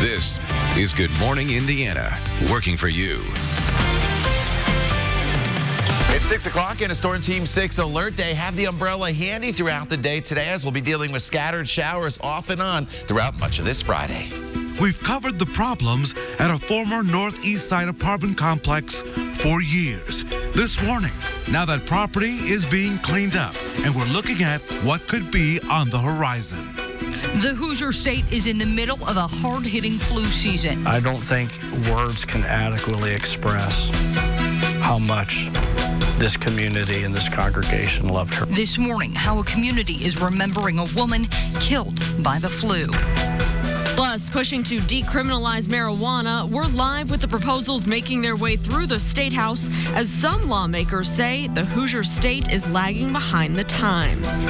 This is Good Morning Indiana, working for you. It's 6 o'clock and a Storm Team 6 alert day. Have the umbrella handy throughout the day today, as we'll be dealing with scattered showers off and on throughout much of this Friday. We've covered the problems at a former Northeast Side apartment complex for years. This morning, now that property is being cleaned up, and we're looking at what could be on the horizon. The Hoosier State is in the middle of a hard-hitting flu season. I don't think words can adequately express how much this community and this congregation loved her. This morning, how a community is remembering a woman killed by the flu. Plus, pushing to decriminalize marijuana, we're live with the proposals making their way through the State House as some lawmakers say the Hoosier State is lagging behind the times.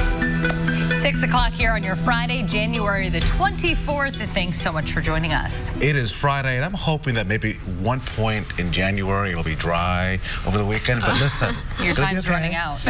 6 o'clock here on your Friday, January the 24th. Thanks so much for joining us. It is Friday, and I'm hoping that maybe one point in January it'll be dry over the weekend. But listen, your time's running out.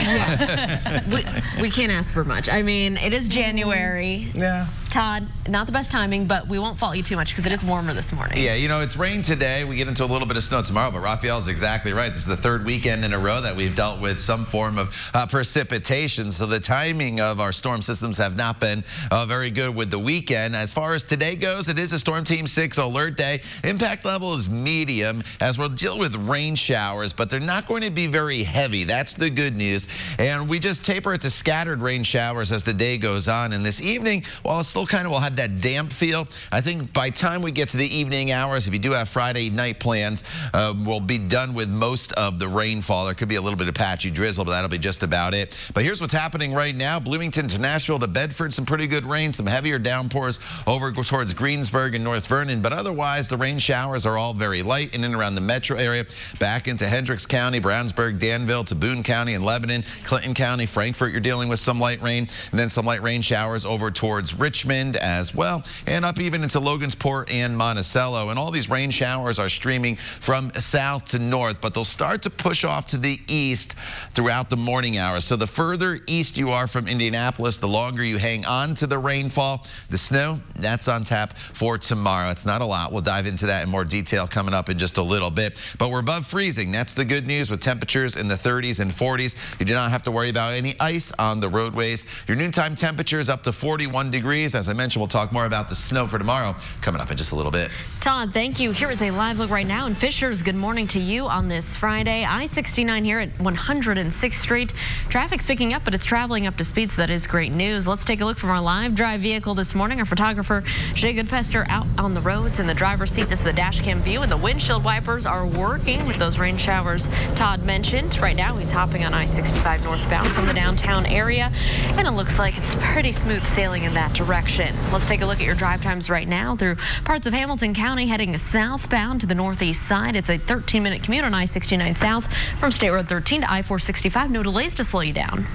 we can't ask for much. I mean, it is January. Yeah. Todd, not the best timing, but we won't fault you too much because it is warmer this morning. Yeah, you know, it's rain today. We get into a little bit of snow tomorrow, but Raphael's exactly right. This is the third weekend in a row that we've dealt with some form of precipitation. So the timing of our storm systems have not been very good with the weekend. As far as today goes, it is a Storm Team 6 alert day. Impact level is medium as we'll deal with rain showers, but they're not going to be very heavy. That's the good news. And we just taper it to scattered rain showers as the day goes on. And this evening, while it's still kind of will have that damp feel, I think by the time we get to the evening hours, if you do have Friday night plans, we'll be done with most of the rainfall. There could be a little bit of patchy drizzle, but that'll be just about it. But here's what's happening right now. Bloomington to Nashville to Bedford, some pretty good rain, some heavier downpours over towards Greensburg and North Vernon, but otherwise the rain showers are all very light in and around the metro area, back into Hendricks County, Brownsburg, Danville to Boone County and Lebanon, Clinton County, Frankfort, you're dealing with some light rain, and then some light rain showers over towards Richmond as well, and up even into Logansport and Monticello. And all these rain showers are streaming from south to north, but they'll start to push off to the east throughout the morning hours. So the further east you are from Indianapolis, the longer you hang on to the rainfall. The snow, that's on tap for tomorrow. It's not a lot. We'll dive into that in more detail coming up in just a little bit. But we're above freezing. That's the good news, with temperatures in the 30s and 40s. You do not have to worry about any ice on the roadways. Your noontime temperature is up to 41 degrees. As I mentioned, we'll talk more about the snow for tomorrow coming up in just a little bit. Todd, thank you. Here is a live look right now in Fishers. Good morning to you on this Friday. I-69 here at 106th Street. Traffic's picking up, but it's traveling up to speed, so that is great news. Let's take a look from our live drive vehicle this morning. Our photographer, Jay Goodpester, out on the roads in the driver's seat. This is the dash cam view, and the windshield wipers are working with those rain showers Todd mentioned. Right now, he's hopping on I-65 northbound from the downtown area, and it looks like it's pretty smooth sailing in that direction. Let's take a look at your drive times right now through parts of Hamilton County, heading southbound to the northeast side. It's a 13-minute commute on I-69 south from State Road 13 to I-465. No delays to slow you down.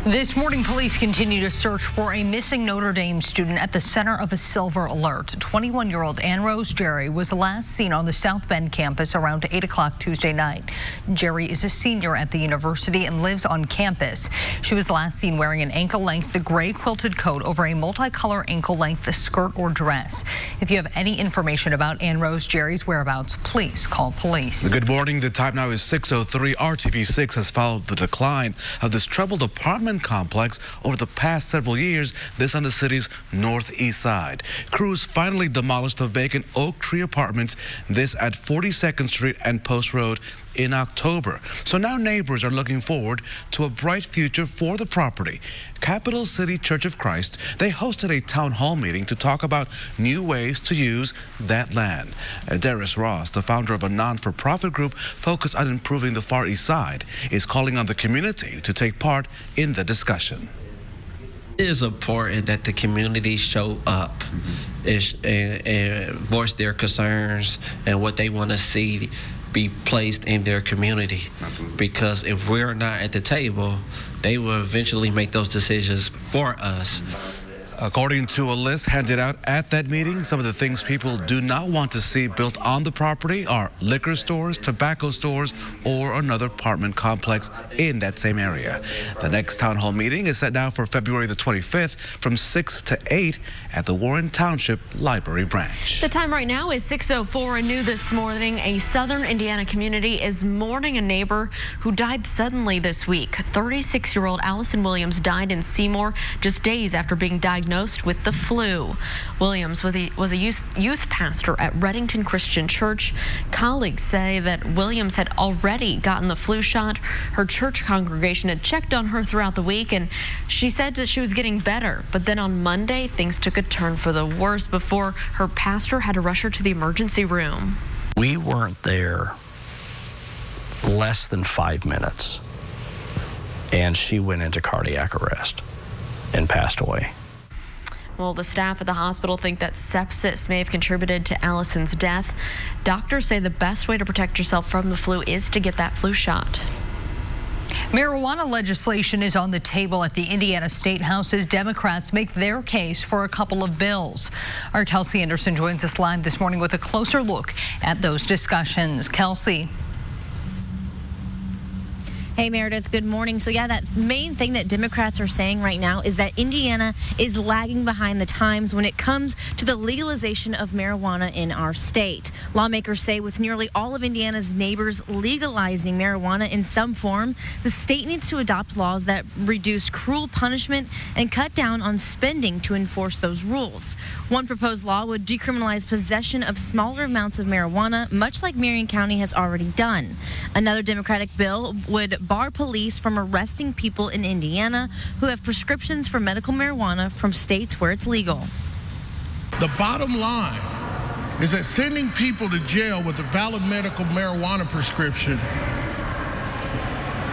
This morning, police continue to search for a missing Notre Dame student at the center of a silver alert. 21-year-old Ann Rose Jerry was last seen on the South Bend campus around 8 o'clock Tuesday night. Jerry is a senior at the university and lives on campus. She was last seen wearing an ankle-length gray quilted coat over a multicolor ankle-length skirt or dress. If you have any information about Ann Rose Jerry's whereabouts, please call police. Good morning. The time now is 6:03. RTV6 has followed the decline of this troubled apartment complex over the past several years, this on the city's northeast side. Crews finally demolished the vacant Oak Tree apartments, this at 42nd Street and Post Road, in October. So now neighbors are looking forward to a bright future for the property. Capital City Church of Christ, they hosted a town hall meeting to talk about new ways to use that land. Darius Ross, the founder of a non-for-profit group focused on improving the Far East Side, is calling on the community to take part in the discussion. It is important that the community show up and voice their concerns and what they want to see be placed in their community. Because if we're not at the table, they will eventually make those decisions for us. According to a list handed out at that meeting, some of the things people do not want to see built on the property are liquor stores, tobacco stores, or another apartment complex in that same area. The next town hall meeting is set now for February the 25th from 6 to 8 at the Warren Township Library branch. The time right now is 6:04, and new this morning, a southern Indiana community is mourning a neighbor who died suddenly this week. 36-year-old Allison Williams died in Seymour just days after being diagnosed with the flu. Williams was a youth pastor at Reddington Christian Church. Colleagues say that Williams had already gotten the flu shot. Her church congregation had checked on her throughout the week, and she said that she was getting better. But then on Monday, things took a turn for the worse before her pastor had to rush her to the emergency room. We weren't there less than 5 minutes, and she went into cardiac arrest and passed away. Well, the staff at the hospital think that sepsis may have contributed to Allison's death. Doctors say the best way to protect yourself from the flu is to get that flu shot. Marijuana legislation is on the table at the Indiana State House as Democrats make their case for a couple of bills. Our Kelsey Anderson joins us live this morning with a closer look at those discussions. Kelsey. Hey, Meredith, good morning. So, yeah, that main thing that Democrats are saying right now is that Indiana is lagging behind the times when it comes to the legalization of marijuana in our state. Lawmakers say with nearly all of Indiana's neighbors legalizing marijuana in some form, the state needs to adopt laws that reduce cruel punishment and cut down on spending to enforce those rules. One proposed law would decriminalize possession of smaller amounts of marijuana, much like Marion County has already done. Another Democratic bill would bar police from arresting people in Indiana who have prescriptions for medical marijuana from states where it's legal. The bottom line is that sending people to jail with a valid medical marijuana prescription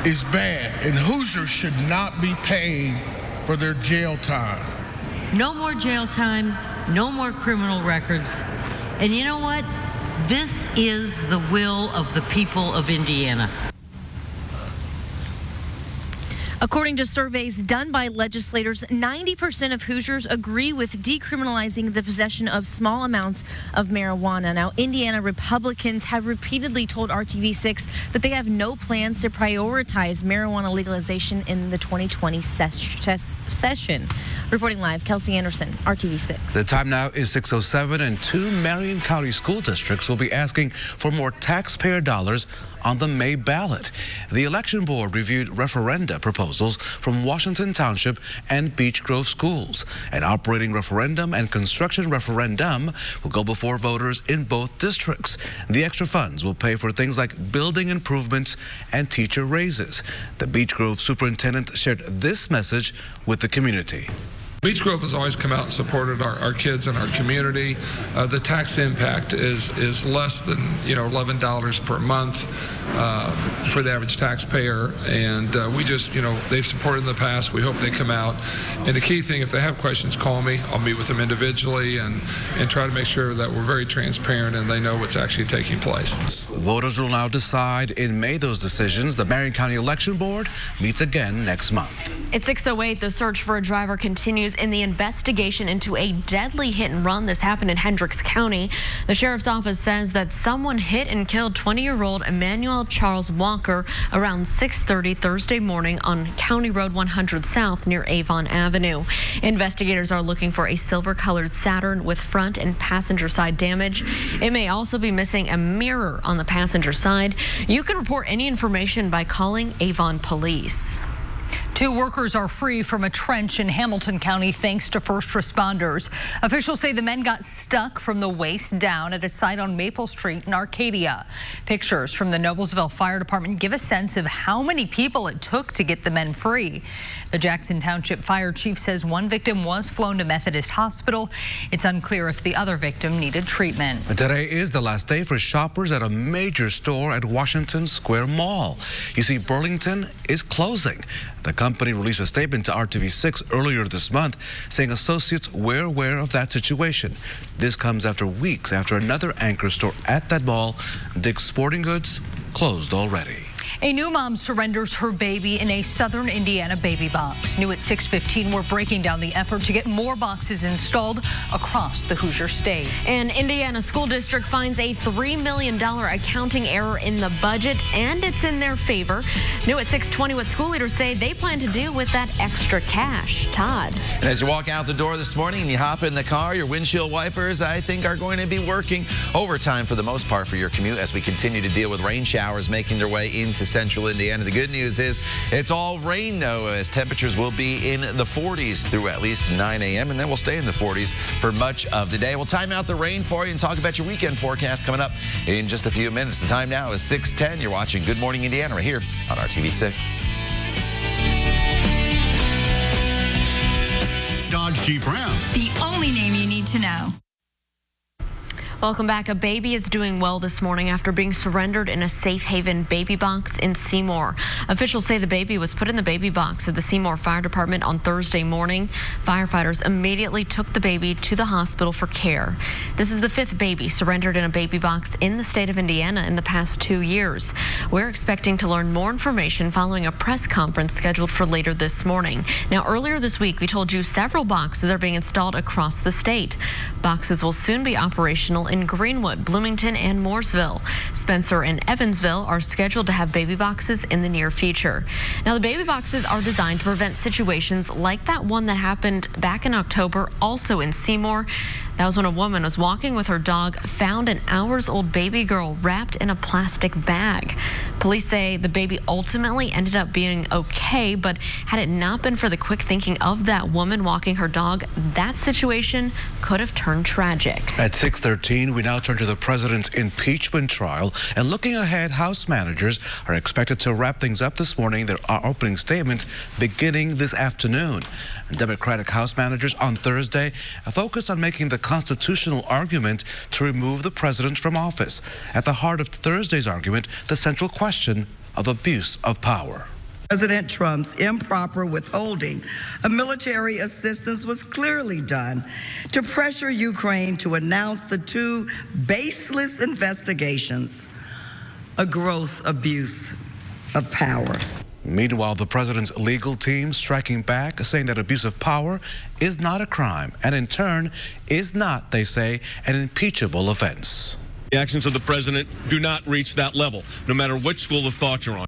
is bad, and Hoosiers should not be paying for their jail time. No more jail time, no more criminal records. And you know what? This is the will of the people of Indiana. According to surveys done by legislators, 90% of Hoosiers agree with decriminalizing the possession of small amounts of marijuana. Now, Indiana Republicans have repeatedly told RTV6 that they have no plans to prioritize marijuana legalization in the 2020 session. Reporting live, Kelsey Anderson, RTV6. The time now is 6:07, and 2 Marion County school districts will be asking for more taxpayer dollars on the May ballot. The election board reviewed referenda proposals from Washington Township and Beech Grove schools. An operating referendum and construction referendum will go before voters in both districts. The extra funds will pay for things like building improvements and teacher raises. The Beech Grove superintendent shared this message with the community. Beech Grove has always come out and supported our kids and our community. The tax impact is less than $11 per month for the average taxpayer, and we just they've supported in the past. We hope they come out. And the key thing, if they have questions, call me. I'll meet with them individually and try to make sure that we're very transparent and they know what's actually taking place. Voters will now decide in May those decisions. The Marion County Election Board meets again next month. At 6:08, the search for a driver continues in the investigation into a deadly hit and run. This happened in Hendricks County. The sheriff's office says that someone hit and killed 20-year-old Emmanuel Charles Walker around 6:30 Thursday morning on County Road 100 South near Avon Avenue. Investigators are looking for a silver-colored Saturn with front and passenger side damage. It may also be missing a mirror on the passenger side. You can report any information by calling Avon Police. 2 workers are free from a trench in Hamilton County thanks to first responders. Officials say the men got stuck from the waist down at a site on Maple Street in Arcadia. Pictures from the Noblesville Fire Department give a sense of how many people it took to get the men free. The Jackson Township Fire Chief says one victim was flown to Methodist Hospital. It's unclear if the other victim needed treatment. Today is the last day for shoppers at a major store at Washington Square Mall. You see, Burlington is closing. The company released a statement to RTV6 earlier this month saying associates were aware of that situation. This comes after weeks after another anchor store at that mall, Dick's Sporting Goods, closed already. A new mom surrenders her baby in a southern Indiana baby box. New at 6:15, we're breaking down the effort to get more boxes installed across the Hoosier state. An Indiana school district finds a $3 million accounting error in the budget, and it's in their favor. New at 6:20, what school leaders say they plan to do with that extra cash. Todd. And as you walk out the door this morning and you hop in the car, your windshield wipers, I think, are going to be working overtime for the most part for your commute as we continue to deal with rain showers making their way into central Indiana. The good news is it's all rain, though, as temperatures will be in the 40s through at least 9 a.m. and then we'll stay in the 40s for much of the day. We'll time out the rain for you and talk about your weekend forecast coming up in just a few minutes. The time now is 6:10. You're watching Good Morning Indiana right here on RTV6. Dodge Jeep Ram. The only name you need to know. Welcome back. A baby is doing well this morning after being surrendered in a safe haven baby box in Seymour. Officials say the baby was put in the baby box at the Seymour Fire Department on Thursday morning. Firefighters immediately took the baby to the hospital for care. This is the 5th baby surrendered in a baby box in the state of Indiana in the past 2 years. We're expecting to learn more information following a press conference scheduled for later this morning. Now, earlier this week, we told you several boxes are being installed across the state. Boxes will soon be operational in Greenwood, Bloomington, and Mooresville. Spencer and Evansville are scheduled to have baby boxes in the near future. Now, the baby boxes are designed to prevent situations like that one that happened back in October, also in Seymour. That was when a woman was walking with her dog, found an hours-old baby girl wrapped in a plastic bag. Police say the baby ultimately ended up being okay, but had it not been for the quick thinking of that woman walking her dog, that situation could have turned tragic. At 6:13, we now turn to the president's impeachment trial. And looking ahead, House managers are expected to wrap things up this morning. There are opening statements beginning this afternoon. And Democratic House managers on Thursday focused on making the constitutional argument to remove the president from office. At the heart of Thursday's argument, the central question of abuse of power. President Trump's improper withholding of military assistance was clearly done to pressure Ukraine to announce the 2 baseless investigations, a gross abuse of power. Meanwhile, the president's legal team striking back, saying that abuse of power is not a crime and in turn is not, they say, an impeachable offense. The actions of the president do not reach that level, no matter which school of thought you're on.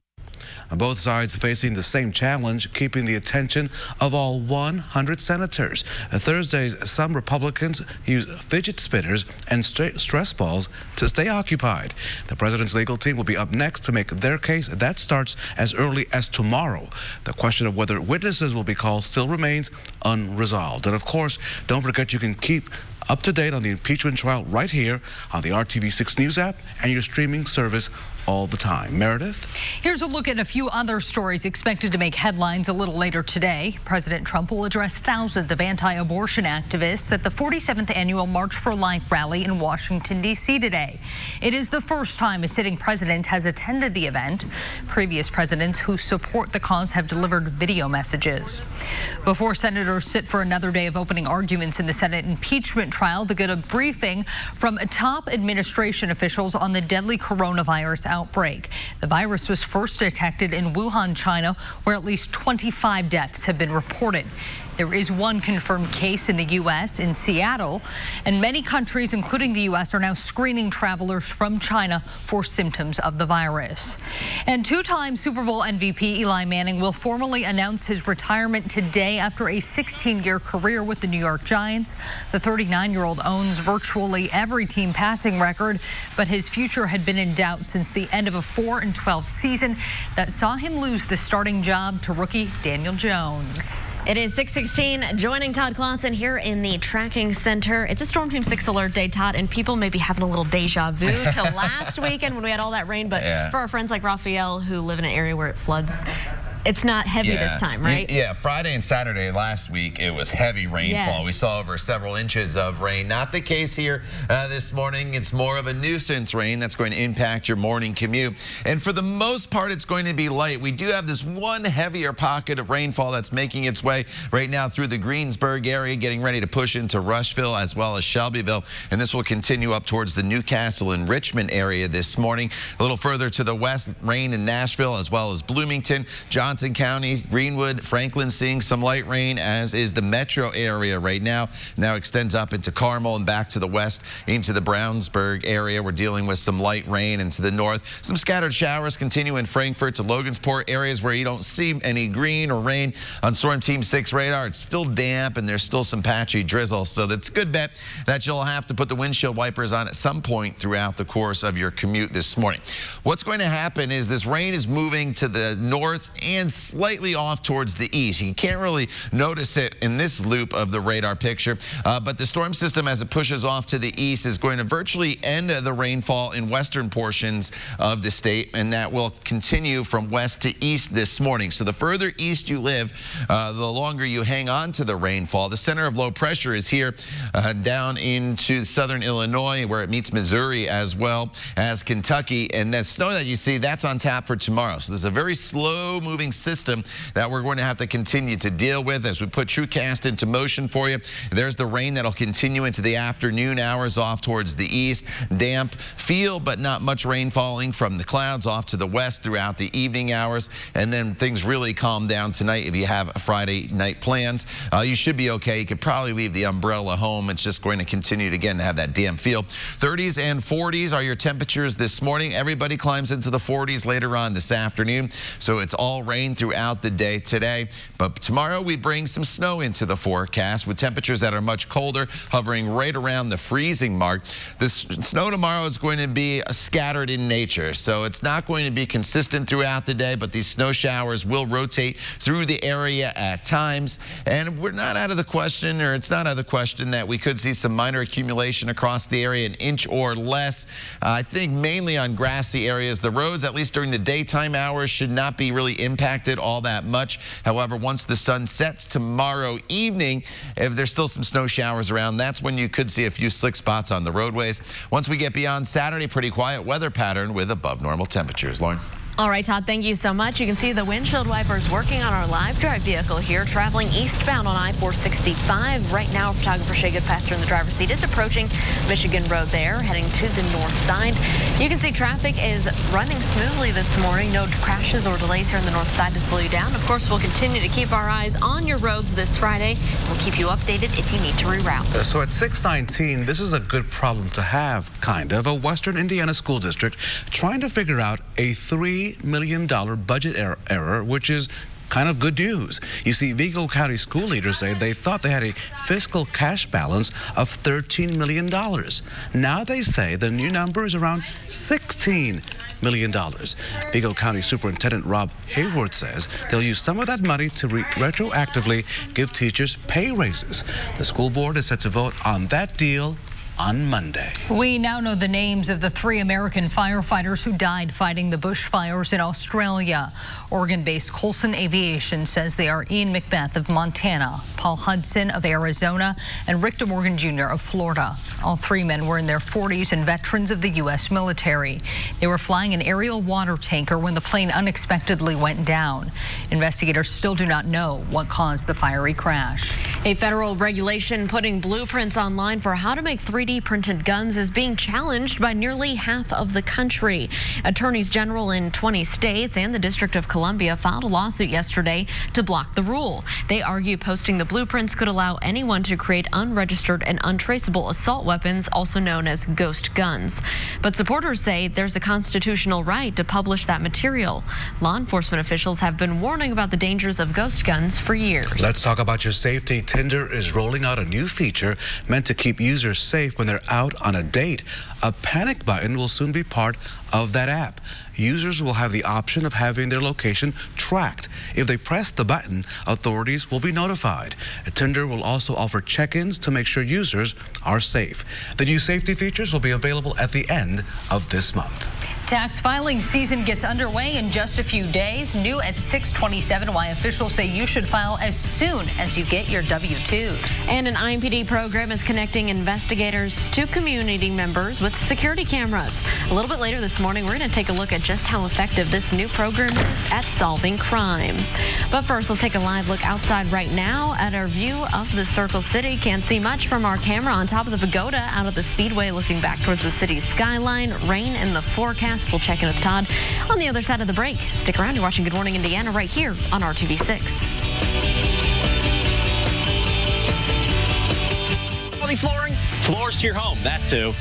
Both sides facing the same challenge, keeping the attention of all 100 senators. Thursdays, some Republicans use fidget spinners and stress balls to stay occupied. The president's legal team will be up next to make their case. That starts as early as tomorrow. The question of whether witnesses will be called still remains unresolved. And of course, don't forget you can keep up to date on the impeachment trial right here on the RTV6 News app and your streaming service all the time. Meredith? Here's a look at a few other stories expected to make headlines a little later today. President Trump will address thousands of anti-abortion activists at the 47th annual March for Life rally in Washington, D.C. today. It is the first time a sitting president has attended the event. Previous presidents who support the cause have delivered video messages. Before senators sit for another day of opening arguments in the Senate impeachment trial, they get a briefing from top administration officials on the deadly coronavirus outbreak. The virus was first detected in Wuhan, China, where at least 25 deaths have been reported. There is one confirmed case in the U.S. in Seattle, and many countries, including the U.S., are now screening travelers from China for symptoms of the virus. And 2-time Super Bowl MVP Eli Manning will formally announce his retirement today after a 16-year career with the New York Giants. The 39-year-old owns virtually every team passing record, but his future had been in doubt since the end of a 4-12 season that saw him lose the starting job to rookie Daniel Jones. It is 6:16, joining Todd Clausen here in the tracking center. It's a Storm Team 6 alert day, Todd, and people may be having a little deja vu to last weekend when we had all that rain. But for our friends like Raphael who live in an area where it floods it's not heavy this time, right? Yeah, Friday and Saturday last week, it was heavy rainfall. Yes. We saw over several inches of rain. Not the case here this morning. It's more of a nuisance rain that's going to impact your morning commute. And for the most part, it's going to be light. We do have this one heavier pocket of rainfall that's making its way right now through the Greensburg area, getting ready to push into Rushville as well as Shelbyville. And this will continue up towards the Newcastle and Richmond area this morning. A little further to the west, rain in Nashville as well as Bloomington, Johnson County, Greenwood, Franklin seeing some light rain, as is the metro area right now. Now extends up into Carmel and back to the west into the Brownsburg area. We're dealing with some light rain, and to the north, some scattered showers continue in Frankfort to Logansport, areas where you don't see any green or rain on Storm Team 6 radar. It's still damp and there's still some patchy drizzle, so that's a good bet that you'll have to put the windshield wipers on at some point throughout the course of your commute this morning. What's going to happen is this rain is moving to the north and slightly off towards the east. You can't really notice it in this loop of the radar picture, but the storm system, as it pushes off to the east, is going to virtually end the rainfall in western portions of the state, and that will continue from west to east this morning. So the further east you live, the longer you hang on to the rainfall. The center of low pressure is here down into southern Illinois, where it meets Missouri as well as Kentucky, and that snow that you see, that's on tap for tomorrow. So there's a very slow moving system that we're going to have to continue to deal with as we put TrueCast into motion for you. There's the rain that'll continue into the afternoon hours off towards the east. Damp feel, but not much rain falling from the clouds off to the west throughout the evening hours. And then things really calm down tonight. If you have Friday night plans, you should be okay. You could probably leave the umbrella home. It's just going to continue to, again, have that damp feel. 30s and 40s are your temperatures this morning. Everybody climbs into the 40s later on this afternoon. So it's all rain throughout the day today. But tomorrow we bring some snow into the forecast with temperatures that are much colder, hovering right around the freezing mark. The snow tomorrow is going to be scattered in nature. So it's not going to be consistent throughout the day, but these snow showers will rotate through the area at times. And we're not out of the question, or it's not out of the question, that we could see some minor accumulation across the area, an inch or less. I think mainly on grassy areas. The roads, at least during the daytime hours, should not be really impacted all that much. However, once the sun sets tomorrow evening, if there's still some snow showers around, that's when you could see a few slick spots on the roadways. Once we get beyond Saturday, pretty quiet weather pattern with above normal temperatures. Lauren? All right, Todd, thank you so much. You can see the windshield wipers working on our live drive vehicle here, traveling eastbound on I-465. Right now, photographer Shay Goodpaster in the driver's seat is approaching Michigan Road there, heading to the north side. You can see traffic is running smoothly this morning. No crashes or delays here on the north side to slow you down. Of course, we'll continue to keep our eyes on your roads this Friday. We'll keep you updated if you need to reroute. So at 6:19, this is a good problem to have, kind of. A Western Indiana school district trying to figure out a $3 million budget error, which is kind of good news. You see, Vigo County school leaders say they thought they had a fiscal cash balance of $13 million. Now they say the new number is around $16 million. Vigo County Superintendent Rob Hayworth says they'll use some of that money to retroactively give teachers pay raises. The school board is set to vote on that deal on Monday. We now know the names of the 3 American firefighters who died fighting the bushfires in Australia. Oregon-based Colson Aviation says they are Ian McBeth of Montana, Paul Hudson of Arizona, and Rick DeMorgan Jr. of Florida. All 3 men were in their 40s and veterans of the U.S. military. They were flying an aerial water tanker when the plane unexpectedly went down. Investigators still do not know what caused the fiery crash. A federal regulation putting blueprints online for how to make 3D printed guns is being challenged by nearly half of the country. Attorneys general in 20 states and the District of Columbia filed a lawsuit yesterday to block the rule. They argue posting the blueprints could allow anyone to create unregistered and untraceable assault weapons, also known as ghost guns. But supporters say there's a constitutional right to publish that material. Law enforcement officials have been warning about the dangers of ghost guns for years. Let's talk about your safety. Tinder is rolling out a new feature meant to keep users safe when they're out on a date. A panic button will soon be part of that app. Users will have the option of having their location tracked. If they press the button, authorities will be notified. Tinder will also offer check-ins to make sure users are safe. The new safety features will be available at the end of this month. Tax filing season gets underway in just a few days. New at 6:27, why officials say you should file as soon as you get your W-2s. And an IMPD program is connecting investigators to community members with security cameras. A little bit later this morning, we're going to take a look at just how effective this new program is at solving crime. But first, let's take a live look outside right now at our view of the Circle City. Can't see much from our camera on top of the pagoda out at the Speedway, looking back towards the city's skyline. Rain in the forecast. We'll check in with Todd on the other side of the break. Stick around. You're watching Good Morning Indiana right here on RTV6. Quality flooring, floors to your home. That too.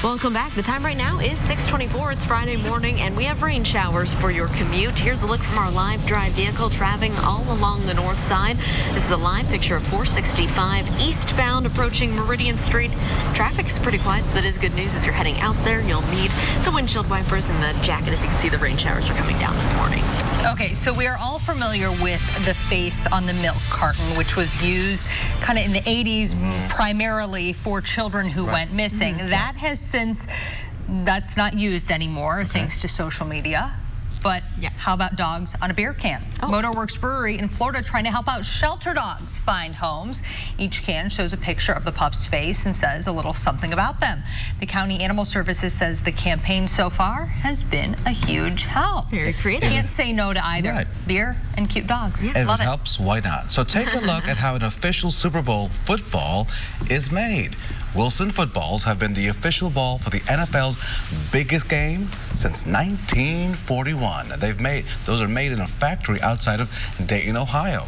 Welcome back. The time right now is 6:24. It's Friday morning, and we have rain showers for your commute. Here's a look from our live drive vehicle traveling all along the north side. This is a live picture of 465 eastbound approaching Meridian Street. Traffic's pretty quiet, so that is good news as you're heading out there. You'll need the windshield wipers and the jacket. As you can see, the rain showers are coming down this morning. Okay, so we are all familiar with the face on the milk carton, which was used kind of in the 80s primarily for children who went missing. That has that's not used anymore thanks to social media. But how about dogs on a beer can? Motorworks Brewery in Florida trying to help out shelter dogs find homes. Each can shows a picture of the pup's face and says a little something about them. The County Animal Services says the campaign so far has been a huge help. Very creative. Can't say no to either beer and cute dogs. If it helps, why not? So take a look at how an official Super Bowl football is made. Wilson footballs have been the official ball for the NFL's biggest game since 1941. Those are made in a factory outside of Dayton, Ohio.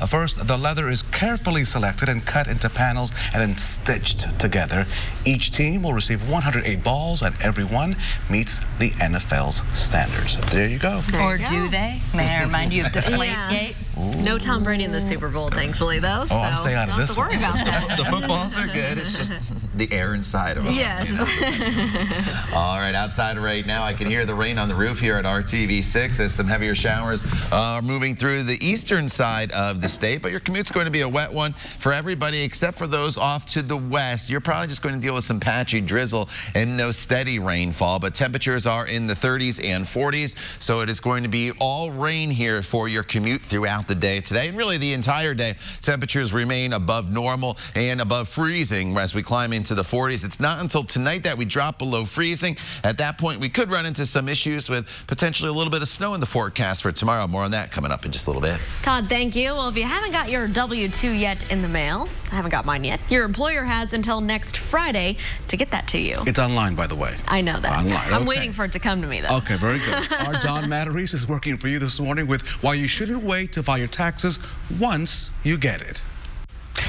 First, the leather is carefully selected and cut into panels and then stitched together. Each team will receive 108 balls, and every one meets the NFL's standards. There you go. Do they? May I remind you of Deflategate? No Tom Brady in the Super Bowl, thankfully, though. Oh, I'm staying out of this one. Don't have to worry about that. The footballs are good. It's just the air inside of them. Yes. You know? All right, outside right now, I can hear the rain on the roof here at RTV6 as some heavier showers are moving through the eastern side of the state. But your commute's going to be a wet one for everybody except for those off to the west. You're probably just going to deal with some patchy drizzle and no steady rainfall. But temperatures are in the 30s and 40s. So it is going to be all rain here for your commute throughout the day today. And really the entire day, temperatures remain above normal and above freezing as we climb into the 40s. It's not until tonight that we drop below freezing. At that point, we could run into some issues with potentially a little bit of snow in the forecast for tomorrow. More on that coming up in just a little bit. Todd, thank you. Well, if you haven't got your W-2 yet in the mail, I haven't got mine yet, your employer has until next Friday to get that to you. It's online, by the way. I know that. Online. I'm waiting for it to come to me, though. Okay, very good. Our Don Matarese is working for you this morning with why you shouldn't wait to file your taxes once you get it.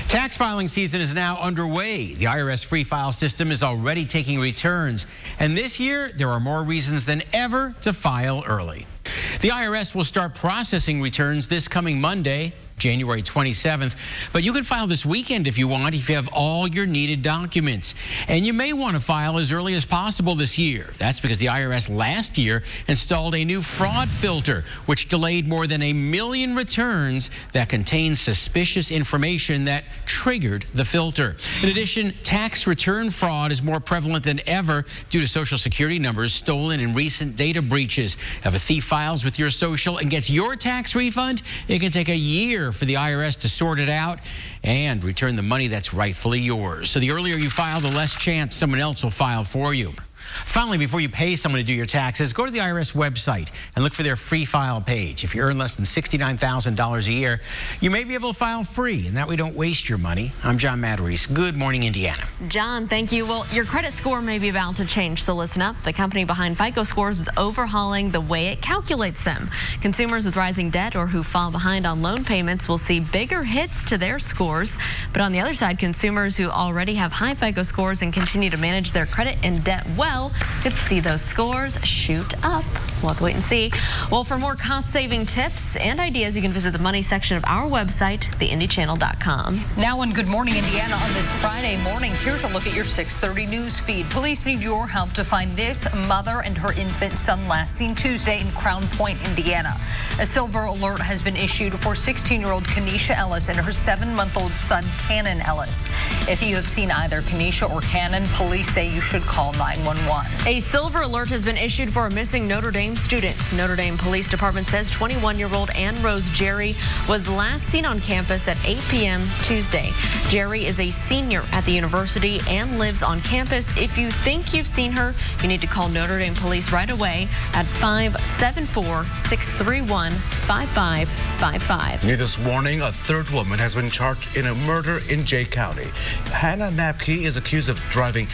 Tax filing season is now underway. The IRS free file system is already taking returns. And this year, there are more reasons than ever to file early. The IRS will start processing returns this coming Monday, January 27th. But you can file this weekend if you want, if you have all your needed documents. And you may want to file as early as possible this year. That's because the IRS last year installed a new fraud filter, which delayed more than 1 million returns that contained suspicious information that triggered the filter. In addition, tax return fraud is more prevalent than ever due to Social Security numbers stolen in recent data breaches. If a thief files with your social and gets your tax refund, it can take a year for the IRS to sort it out and return the money that's rightfully yours. So the earlier you file, the less chance someone else will file for you. Finally, before you pay someone to do your taxes, go to the IRS website and look for their free file page. If you earn less than $69,000 a year, you may be able to file free, and that way don't waste your money. I'm John Matarese. Good morning, Indiana. John, thank you. Well, your credit score may be about to change, so listen up. The company behind FICO scores is overhauling the way it calculates them. Consumers with rising debt or who fall behind on loan payments will see bigger hits to their scores. But on the other side, consumers who already have high FICO scores and continue to manage their credit and debt well could see those scores shoot up. We'll have to wait and see. Well, for more cost-saving tips and ideas, you can visit the money section of our website, theindychannel.com. Now on Good Morning Indiana on this Friday morning, here's a look at your 6:30 news feed. Police need your help to find this mother and her infant son last seen Tuesday in Crown Point, Indiana. A silver alert has been issued for 16-year-old Kenesha Ellis and her 7-month-old son, Cannon Ellis. If you have seen either Kenesha or Cannon, police say you should call 911. 911. A silver alert has been issued for a missing Notre Dame student. Notre Dame Police Department says 21-year-old Ann Rose Jerry was last seen on campus at 8 p.m. Tuesday. Jerry is a senior at the university and lives on campus. If you think you've seen her, you need to call Notre Dame Police right away at 574-631-5555. New this morning, a third woman has been charged in a murder in Jay County. Hannah Napke is accused of driving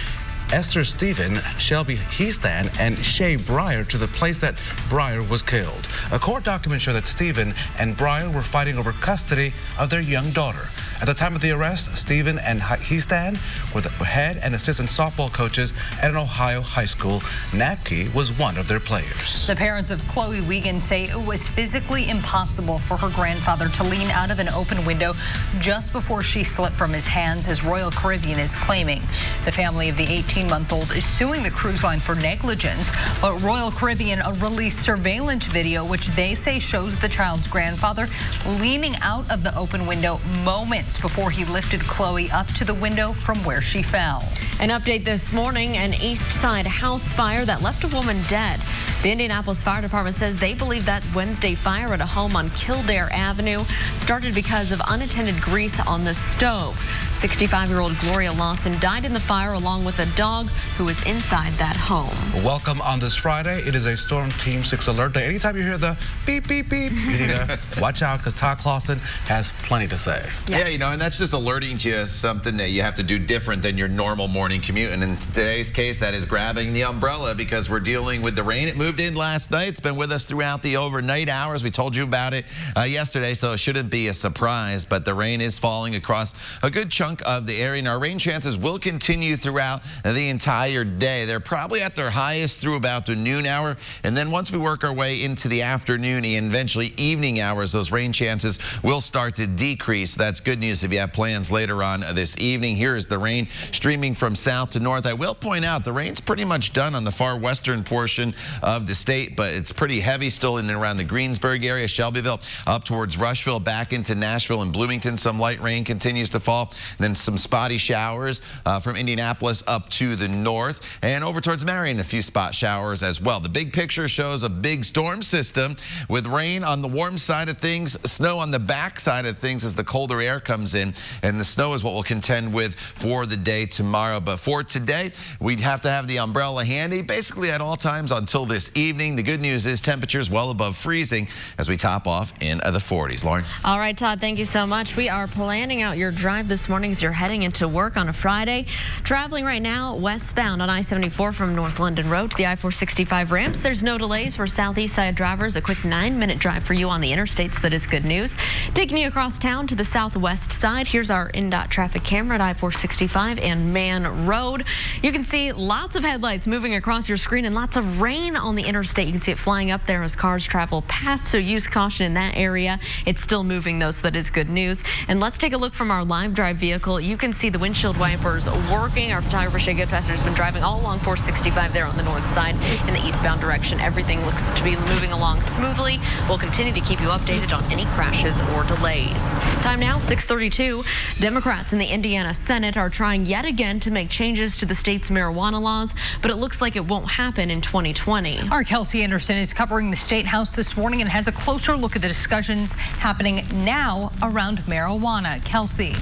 Esther Stephen, Shelby Heastan, and Shay Breyer to the place that Breyer was killed. A court document showed that Stephen and Breyer were fighting over custody of their young daughter. At the time of the arrest, Stephen and Heastan were the head and assistant softball coaches at an Ohio high school. Napke was one of their players. The parents of Chloe Wiegand say it was physically impossible for her grandfather to lean out of an open window just before she slipped from his hands, as Royal Caribbean is claiming. The family of the 18-month-old is suing the cruise line for negligence, but Royal Caribbean released surveillance video, which they say shows the child's grandfather leaning out of the open window moments before he lifted Chloe up to the window from where she fell. An update this morning, an East Side house fire that left a woman dead. The Indianapolis Fire Department says they believe that Wednesday fire at a home on Kildare Avenue started because of unattended grease on the stove. 65-year-old Gloria Lawson died in the fire along with a dog who was inside that home. Welcome on this Friday. It is a Storm Team 6 alert day. Anytime you hear the beep, beep, beep, you need to watch out because Todd Clausen has plenty to say. Yeah, you know, and that's just alerting to you something that you have to do different than your normal morning commute. And in today's case, that is grabbing the umbrella because we're dealing with the rain. It moved in last night. It's been with us throughout the overnight hours. We told you about it yesterday, so it shouldn't be a surprise. But the rain is falling across a good chunk of the area, and our rain chances will continue throughout the entire day. They're probably at their highest through about the noon hour, and then once we work our way into the afternoon and eventually evening hours, those rain chances will start to decrease. That's good news if you have plans later on this evening. Here is the rain streaming from south to north. I will point out the rain's pretty much done on the far western portion of the state, but it's pretty heavy still in and around the Greensburg area, Shelbyville, up towards Rushville, back into Nashville and Bloomington. Some light rain continues to fall. Then some spotty showers from Indianapolis up to the north, and over towards Marion, a few spot showers as well. The big picture shows a big storm system with rain on the warm side of things, snow on the back side of things as the colder air comes in, and the snow is what we'll contend with for the day tomorrow. But for today, we'd have to have the umbrella handy basically at all times until this evening. The good news is temperatures well above freezing as we top off in the 40s. Lauren? All right, Todd, thank you so much. We are planning out your drive this morning as you're heading into work on a Friday. Traveling right now westbound on I-74 from North London Road to the I-465 ramps. There's no delays for southeast side drivers. A quick 9-minute drive for you on the interstates. That is good news. Taking you across town to the southwest side. Here's our INDOT traffic camera at I-465 and Man Road. You can see lots of headlights moving across your screen and lots of rain on the interstate. You can see it flying up there as cars travel past, so use caution in that area. It's still moving though, so that is good news. And let's take a look from our live drive vehicle. You can see the windshield wipers working. Our photographer Shay Goodpaster has been driving all along 465 there on the north side in the eastbound direction. Everything looks to be moving along smoothly. We'll continue to keep you updated on any crashes or delays. Time now, 6:32. Democrats in the Indiana Senate are trying yet again to make changes to the state's marijuana laws, but it looks like it won't happen in 2020. Our Kelsey Anderson is covering the State House this morning and has a closer look at the discussions happening now around marijuana. Kelsey.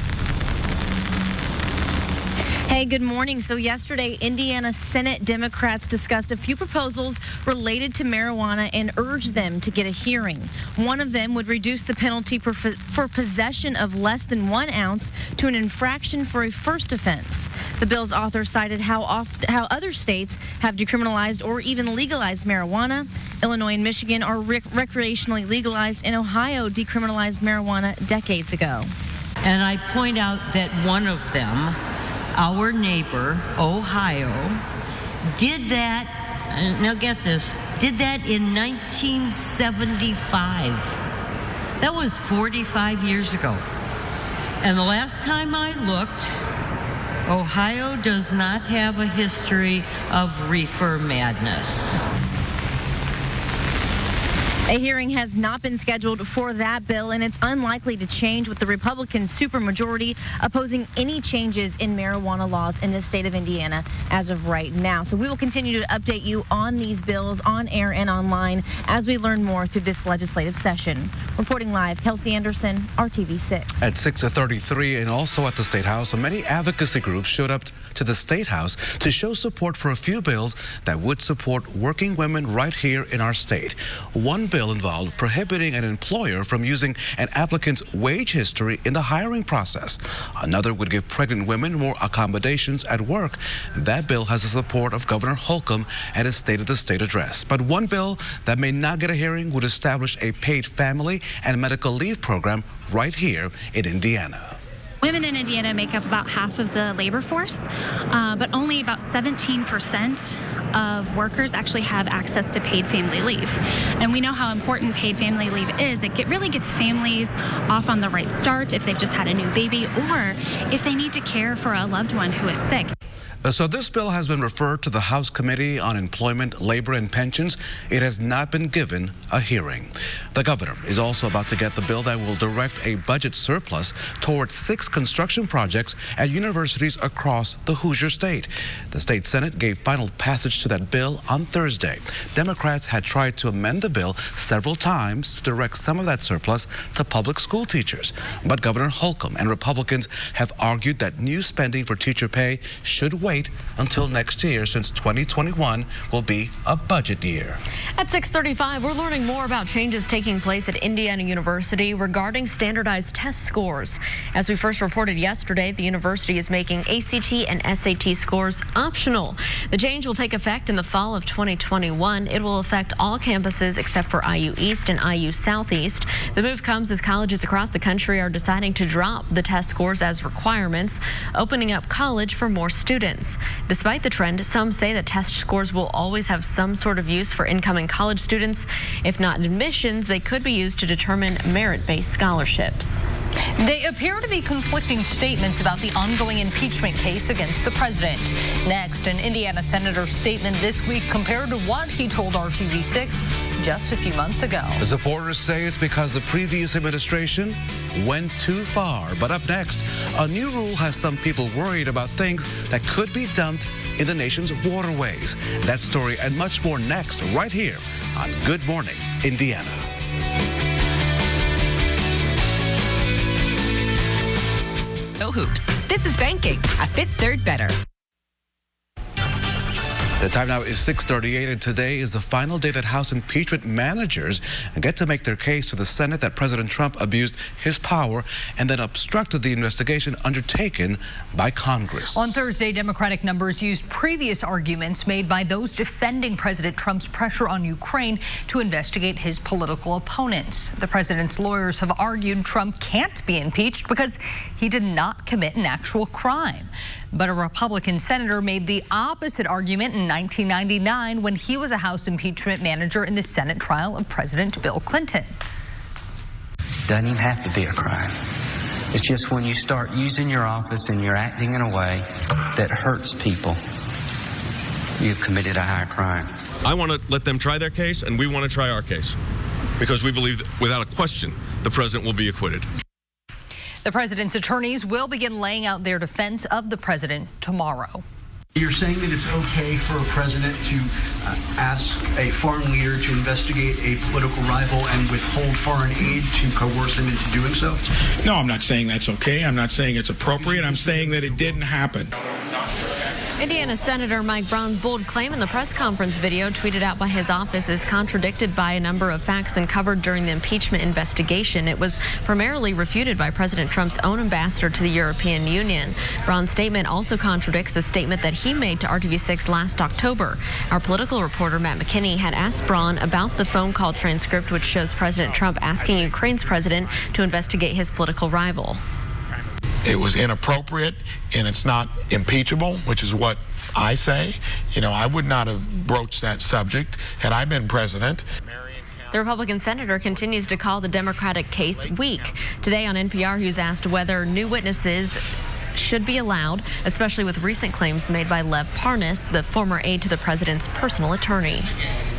Hey, good morning. So yesterday, Indiana Senate Democrats discussed a few proposals related to marijuana and urged them to get a hearing. One of them would reduce the penalty for possession of less than 1 ounce to an infraction for a first offense. The bill's author cited how other states have decriminalized or even legalized marijuana. Illinois and Michigan are recreationally legalized, and Ohio decriminalized marijuana decades ago. And I point out that one of them, our neighbor, Ohio, did that, now get this, did that in 1975. That was 45 years ago. And the last time I looked, Ohio does not have a history of reefer madness. A hearing has not been scheduled for that bill, and it's unlikely to change with the Republican supermajority opposing any changes in marijuana laws in the state of Indiana as of right now. So we will continue to update you on these bills on air and online as we learn more through this legislative session. Reporting live, Kelsey Anderson, RTV6. At 6:33 and also at the State House, many advocacy groups showed up to the State House to show support for a few bills that would support working women right here in our state. One bill involved prohibiting an employer from using an applicant's wage history in the hiring process. Another would give pregnant women more accommodations at work. That bill has the support of Governor Holcomb at his State of the State address. But one bill that may not get a hearing would establish a paid family and medical leave program right here in Indiana. Women in Indiana make up about half of the labor force, but only about 17% of workers actually have access to paid family leave. And we know how important paid family leave is. It really gets families off on the right start if they've just had a new baby or if they need to care for a loved one who is sick. So this bill has been referred to the House Committee on Employment, Labor, and Pensions. It has not been given a hearing. The governor is also about to get the bill that will direct a budget surplus towards 6 construction projects at universities across the Hoosier State. The state Senate gave final passage to that bill on Thursday. Democrats had tried to amend the bill several times to direct some of that surplus to public school teachers. But Governor Holcomb and Republicans have argued that new spending for teacher pay should wait until next year, since 2021 will be a budget year. At 6:35, we're learning more about changes taking place at Indiana University regarding standardized test scores. As we first reported yesterday, the university is making ACT and SAT scores optional. The change will take effect in the fall of 2021. It will affect all campuses except for IU East and IU Southeast. The move comes as colleges across the country are deciding to drop the test scores as requirements, opening up college for more students. Despite the trend, some say that test scores will always have some sort of use for incoming college students. If not admissions, they could be used to determine merit-based scholarships. They appear to be conflicting statements about the ongoing impeachment case against the president. Next, an Indiana senator's statement this week compared to what he told RTV6 just a few months ago. The supporters say it's because the previous administration went too far. But up next, a new rule has some people worried about things that could be dumped in the nation's waterways. That story and much more next, right here on Good Morning Indiana. No hoops. This is banking. A Fifth Third better. The time now is 6:38, and today is the final day that House impeachment managers get to make their case to the Senate that President Trump abused his power and then obstructed the investigation undertaken by Congress. On Thursday, Democratic numbers used previous arguments made by those defending President Trump's pressure on Ukraine to investigate his political opponents. The president's lawyers have argued Trump can't be impeached because he did not commit an actual crime. But a Republican senator made the opposite argument in 1999 when he was a House impeachment manager in the Senate trial of President Bill Clinton. Doesn't even have to be a crime. It's just when you start using your office and you're acting in a way that hurts people, you've committed a high crime. I want to let them try their case, and we want to try our case, because we believe that, without a question, the president will be acquitted. The president's attorneys will begin laying out their defense of the president tomorrow. You're saying that it's okay for a president to ask a foreign leader to investigate a political rival and withhold foreign aid to coerce him into doing so? No, I'm not saying that's okay. I'm not saying it's appropriate. I'm saying that it didn't happen. Indiana Senator Mike Braun's bold claim in the press conference video tweeted out by his office is contradicted by a number of facts uncovered during the impeachment investigation. It was primarily refuted by President Trump's own ambassador to the European Union. Braun's statement also contradicts a statement that he made to RTV6 last October. Our political reporter Matt McKinney had asked Braun about the phone call transcript which shows President Trump asking Ukraine's president to investigate his political rival. It was inappropriate, and it's not impeachable, which is what I say. You know, I would not have broached that subject had I been president. The Republican senator continues to call the Democratic case weak. Today on NPR, he was asked whether new witnesses should be allowed, especially with recent claims made by Lev Parnas, the former aide to the president's personal attorney.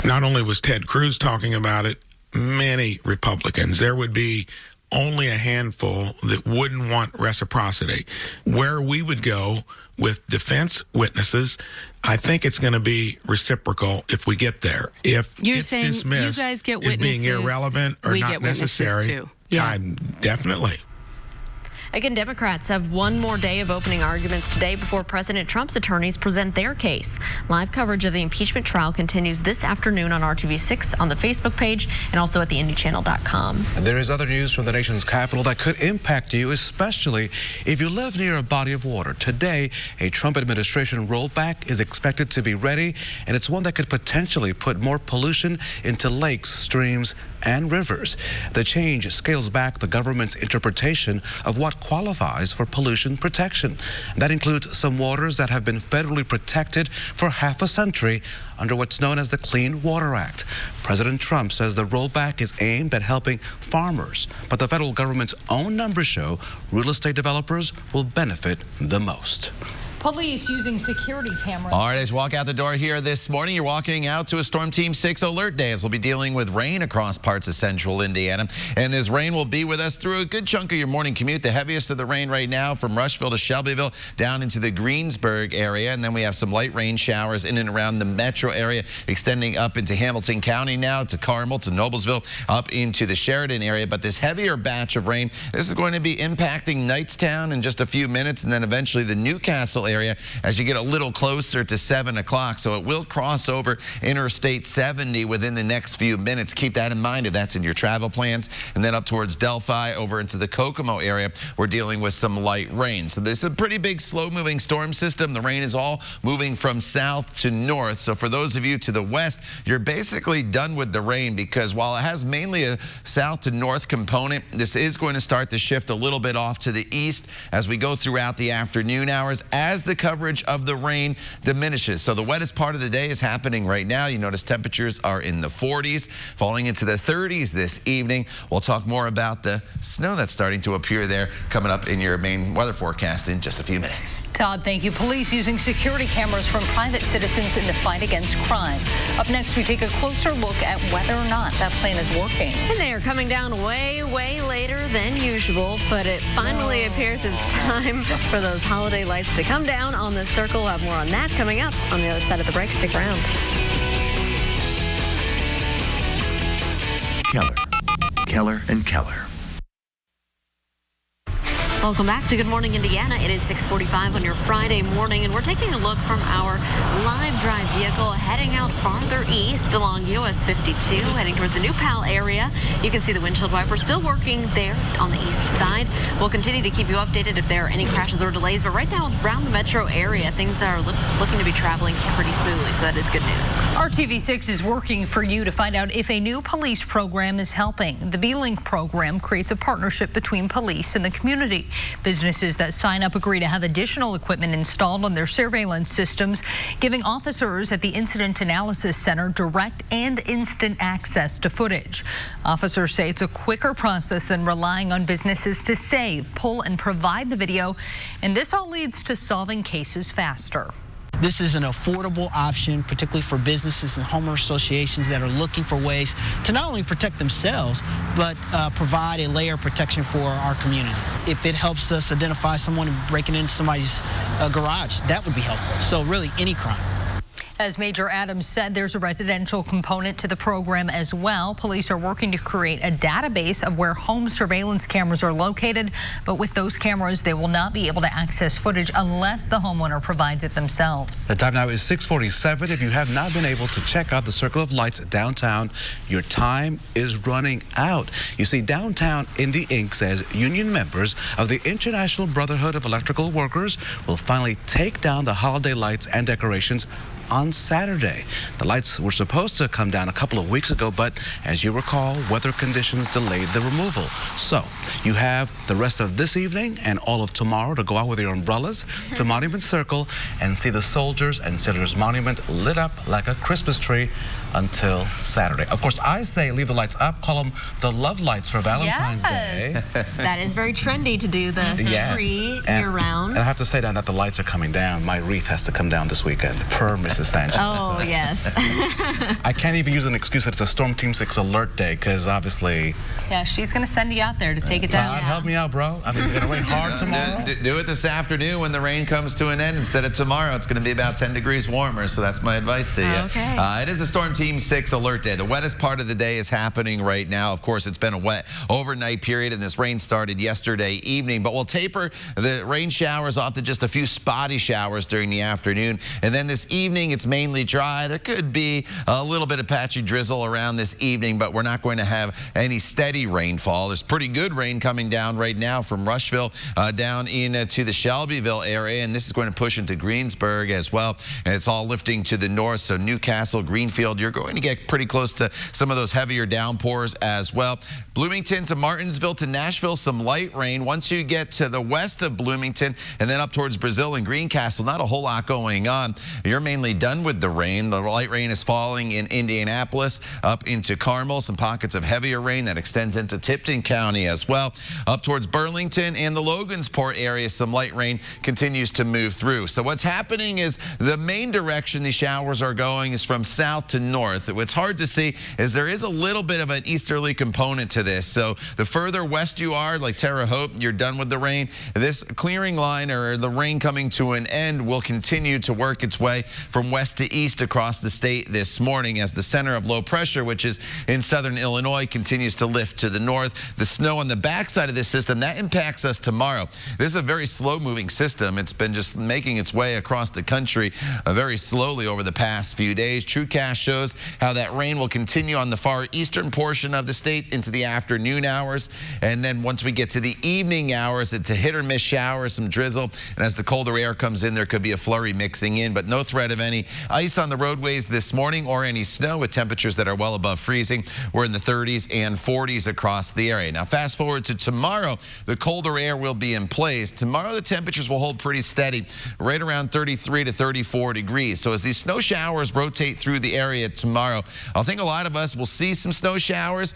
Not only was Ted Cruz talking about it, many Republicans. There would be only a handful that wouldn't want reciprocity. Where we would go with defense witnesses, I think it's going to be reciprocal if we get there. If You're it's saying dismissed you guys get as being witnesses, irrelevant or we not get witnesses necessary, too. Yeah. Definitely. Again, Democrats have one more day of opening arguments today before President Trump's attorneys present their case. Live coverage of the impeachment trial continues this afternoon on RTV6 on the Facebook page and also at theindychannel.com. And there is other news from the nation's capital that could impact you, especially if you live near a body of water. Today, a Trump administration rollback is expected to be ready, and it's one that could potentially put more pollution into lakes, streams, and rivers. The change scales back the government's interpretation of what qualifies for pollution protection. That includes some waters that have been federally protected for half a century under what's known as the Clean Water Act. President Trump says the rollback is aimed at helping farmers, but the federal government's own numbers show real estate developers will benefit the most. Police using security cameras. All right, as you walk out the door here this morning, you're walking out to a Storm Team 6 alert day as we'll be dealing with rain across parts of central Indiana. And this rain will be with us through a good chunk of your morning commute. The heaviest of the rain right now from Rushville to Shelbyville down into the Greensburg area. And then we have some light rain showers in and around the metro area, extending up into Hamilton County now, to Carmel, to Noblesville, up into the Sheridan area. But this heavier batch of rain, this is going to be impacting Knightstown in just a few minutes, and then eventually the Newcastle area as you get a little closer to 7 o'clock. So it will cross over Interstate 70 within the next few minutes. Keep that in mind if that's in your travel plans. And then up towards Delphi over into the Kokomo area, we're dealing with some light rain. So this is a pretty big slow-moving storm system. The rain is all moving from south to north. So for those of you to the west, you're basically done with the rain, because while it has mainly a south to north component, this is going to start to shift a little bit off to the east as we go throughout the afternoon hours as the coverage of the rain diminishes. So the wettest part of the day is happening right now. You notice temperatures are in the 40s, falling into the 30s this evening. We'll talk more about the snow that's starting to appear there coming up in your main weather forecast in just a few minutes. Todd, thank you. Police using security cameras from private citizens in the fight against crime. Up next, we take a closer look at whether or not that plan is working. And they are coming down way later than usual, but it finally appears it's time for those holiday lights to come down on the circle. We'll have more on that coming up on the other side of the break. Stick around. Keller and Keller. Welcome back to Good Morning Indiana. It is 6:45 on your Friday morning, and we're taking a look from our live drive vehicle heading out farther east along US 52, heading towards the New Pal area. You can see the windshield wipers still working there on the east side. We'll continue to keep you updated if there are any crashes or delays, but right now around the metro area, things are looking to be traveling pretty smoothly, so that is good news. RTV6 is working for you to find out if a new police program is helping. The B-Link program creates a partnership between police and the community. Businesses that sign up agree to have additional equipment installed on their surveillance systems, giving officers at the Incident Analysis Center direct and instant access to footage. Officers say it's a quicker process than relying on businesses to save, pull, and provide the video, and this all leads to solving cases faster. This is an affordable option, particularly for businesses and homeowner associations that are looking for ways to not only protect themselves, but provide a layer of protection for our community. If it helps us identify someone breaking into somebody's garage, that would be helpful. So really, any crime. As Major Adams said, there's a residential component to the program as well. Police are working to create a database of where home surveillance cameras are located, but with those cameras, they will not be able to access footage unless the homeowner provides it themselves. The time now is 6:47. If you have not been able to check out the Circle of Lights downtown, your time is running out. You see, Downtown Indy Inc. says union members of the International Brotherhood of Electrical Workers will finally take down the holiday lights and decorations on Saturday. The lights were supposed to come down a couple of weeks ago, but as you recall, weather conditions delayed the removal. So you have the rest of this evening and all of tomorrow to go out with your umbrellas to Monument Circle and see the Soldiers and Sailors Monument lit up like a Christmas tree until Saturday. Of course, I say leave the lights up, call them the love lights for Valentine's Day. That is very trendy to do the tree year-round. And I have to say now that the lights are coming down, my wreath has to come down this weekend, per Miss Mrs. Sanchez. Oh, yes. I can't even use an excuse that it's a Storm Team 6 alert day because obviously... Yeah, she's going to send you out there to take it down. Todd, help me out, bro. I mean, it's going to rain hard tomorrow. Do it this afternoon when the rain comes to an end. Instead of tomorrow, it's going to be about 10 degrees warmer, so that's my advice to you. Okay. It is a Storm Team 6 alert day. The wettest part of the day is happening right now. Of course, it's been a wet overnight period, and this rain started yesterday evening, but we'll taper the rain showers off to just a few spotty showers during the afternoon, and then this evening, it's mainly dry. There could be a little bit of patchy drizzle around this evening, but we're not going to have any steady rainfall. There's pretty good rain coming down right now from Rushville down into the Shelbyville area, and this is going to push into Greensburg as well, and it's all lifting to the north. So Newcastle, Greenfield, you're going to get pretty close to some of those heavier downpours as well. Bloomington to Martinsville to Nashville, some light rain. Once you get to the west of Bloomington and then up towards Brazil and Greencastle, not a whole lot going on. You're mainly done with the rain. The light rain is falling in Indianapolis, up into Carmel, some pockets of heavier rain that extends into Tipton County as well. Up towards Burlington and the Logansport area, some light rain continues to move through. So what's happening is the main direction these showers are going is from south to north. What's hard to see is there is a little bit of an easterly component to this. So the further west you are, like Terre Haute, you're done with the rain. This clearing line, or the rain coming to an end, will continue to work its way from west to east across the state this morning as the center of low pressure, which is in southern Illinois, continues to lift to the north. The snow on the backside of this system, that impacts us tomorrow. This is a very slow-moving system. It's been just making its way across the country very slowly over the past few days. TrueCast shows how that rain will continue on the far eastern portion of the state into the afternoon hours. And then once we get to the evening hours, it's a hit or miss shower, some drizzle. And as the colder air comes in, there could be a flurry mixing in, but no threat of any ice on the roadways this morning or any snow with temperatures that are well above freezing. We're in the 30s and 40s across the area. Now, fast forward to tomorrow, the colder air will be in place. Tomorrow, the temperatures will hold pretty steady, right around 33 to 34 degrees. So as these snow showers rotate through the area tomorrow, I think a lot of us will see some snow showers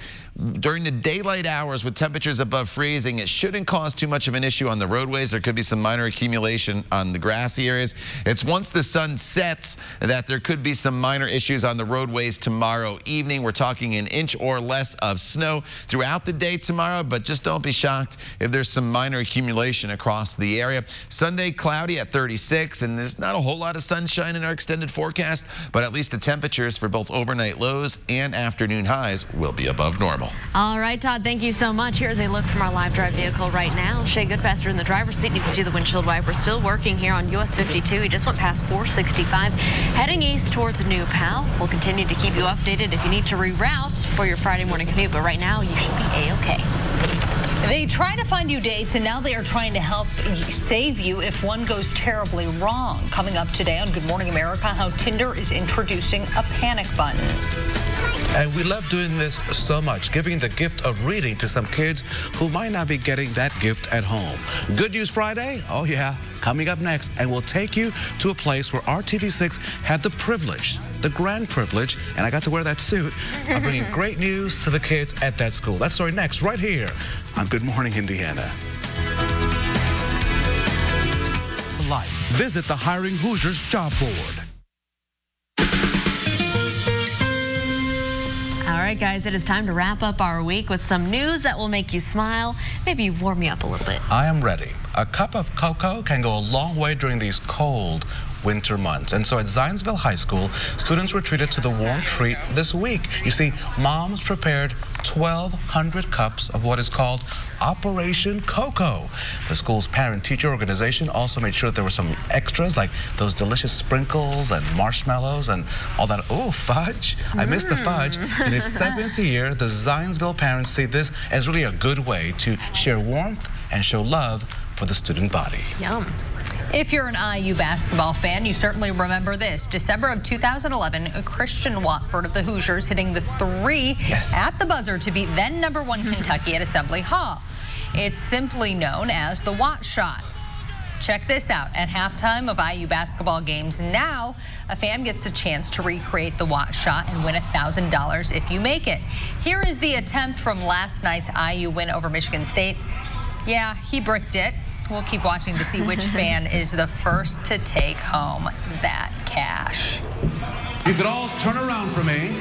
during the daylight hours with temperatures above freezing. It shouldn't cause too much of an issue on the roadways. There could be some minor accumulation on the grassy areas. It's once the sun sets that there could be some minor issues on the roadways tomorrow evening. We're talking an inch or less of snow throughout the day tomorrow, but just don't be shocked if there's some minor accumulation across the area. Sunday, cloudy at 36, and there's not a whole lot of sunshine in our extended forecast, but at least the temperatures for both overnight lows and afternoon highs will be above normal. All right, Todd, thank you so much. Here's a look from our live drive vehicle right now. Shea Goodfaster in the driver's seat. You can see the windshield wiper still working here on US 52. He just went past 465, heading east towards New Pal. We'll continue to keep you updated if you need to reroute for your Friday morning commute, but right now you should be A-OK. They try to find you dates, and now they are trying to help save you if one goes terribly wrong. Coming up today on Good Morning America, how Tinder is introducing a panic button. And we love doing this so much, giving the gift of reading to some kids who might not be getting that gift at home. Good News Friday? Oh, yeah. Coming up next, and we'll take you to a place where RTV6 had the privilege, the grand privilege, and I got to wear that suit, of bringing great news to the kids at that school. That story next, right here on Good Morning Indiana. Visit the Hiring Hoosiers job board. All right, guys, it is time to wrap up our week with some news that will make you smile, maybe warm you up a little bit. I am ready. A cup of cocoa can go a long way during these cold winter months. And so at Zionsville High School, students were treated to the warm treat this week. You see, moms prepared 1,200 cups of what is called Operation Cocoa. The school's parent-teacher organization also made sure there were some extras like those delicious sprinkles and marshmallows and all that. Oh, fudge. I missed the fudge. In its 7th year, the Zionsville parents see this as really a good way to share warmth and show love for the student body. Yum. If you're an IU basketball fan, you certainly remember this. December of 2011, Christian Watford of the Hoosiers hitting the three at the buzzer to beat then #1 Kentucky at Assembly Hall. It's simply known as the Watt Shot. Check this out. At halftime of IU basketball games now, a fan gets a chance to recreate the Watt Shot and win $1,000 if you make it. Here is the attempt from last night's IU win over Michigan State. Yeah, he bricked it. We'll keep watching to see which fan is the first to take home that cash. you could all turn around for me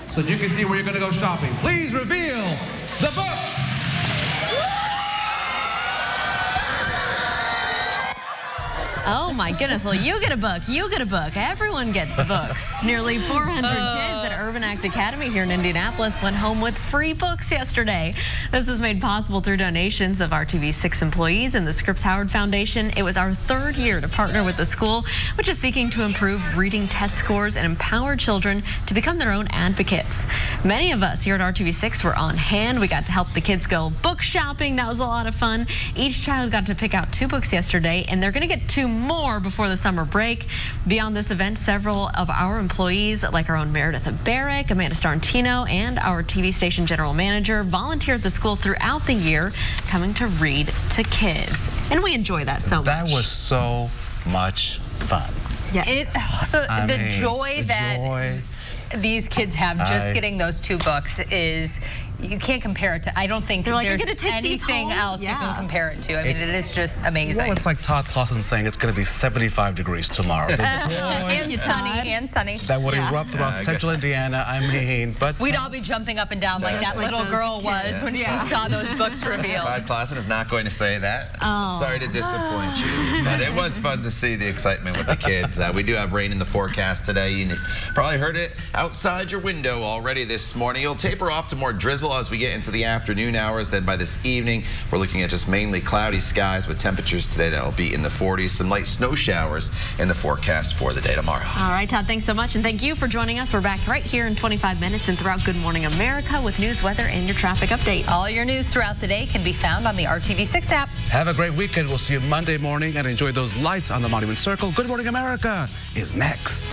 so you can see where you're going to go shopping. Please reveal the books. Oh my goodness, well you get a book, you get a book, everyone gets books. Nearly 400 kids at Urban Act Academy here in Indianapolis went home with free books yesterday. This was made possible through donations of RTV6 employees and the Scripps Howard Foundation. It was our third year to partner with the school, which is seeking to improve reading test scores and empower children to become their own advocates. Many of us here at RTV6 were on hand. We got to help the kids go book shopping. That was a lot of fun. Each child got to pick out 2 books yesterday, and they're going to get 2 more before the summer break. Beyond this event, several of our employees, like our own Meredith Barrick, Amanda Starantino, and our TV station general manager, volunteer at the school throughout the year, coming to read to kids. And we enjoy that so much. That was so much fun. Yeah. The joy that these kids have just getting those 2 books is, you can't compare it to, I don't think They're like, there's "You're gonna take anything these home?" else you can compare it to. I mean, it is just amazing. Well, it's like Todd Clausen saying it's going to be 75 degrees tomorrow. and sunny. That would erupt throughout central Indiana. I mean, but we'd all be jumping up and down like that little girl was when she saw those books revealed. Todd Clausen is not going to say that. Oh. Sorry to disappoint you. But it was fun to see the excitement with the kids. We do have rain in the forecast today. You probably heard it outside your window already this morning. It'll taper off to more drizzle as we get into the afternoon hours. Then by this evening, we're looking at just mainly cloudy skies with temperatures today that will be in the 40s. Some light snow showers in the forecast for the day tomorrow. All right, Todd, thanks so much. And thank you for joining us. We're back right here in 25 minutes and throughout Good Morning America with news, weather, and your traffic update. All your news throughout the day can be found on the RTV6 app. Have a great weekend. We'll see you Monday morning and enjoy those lights on the Monument Circle. Good Morning America is next.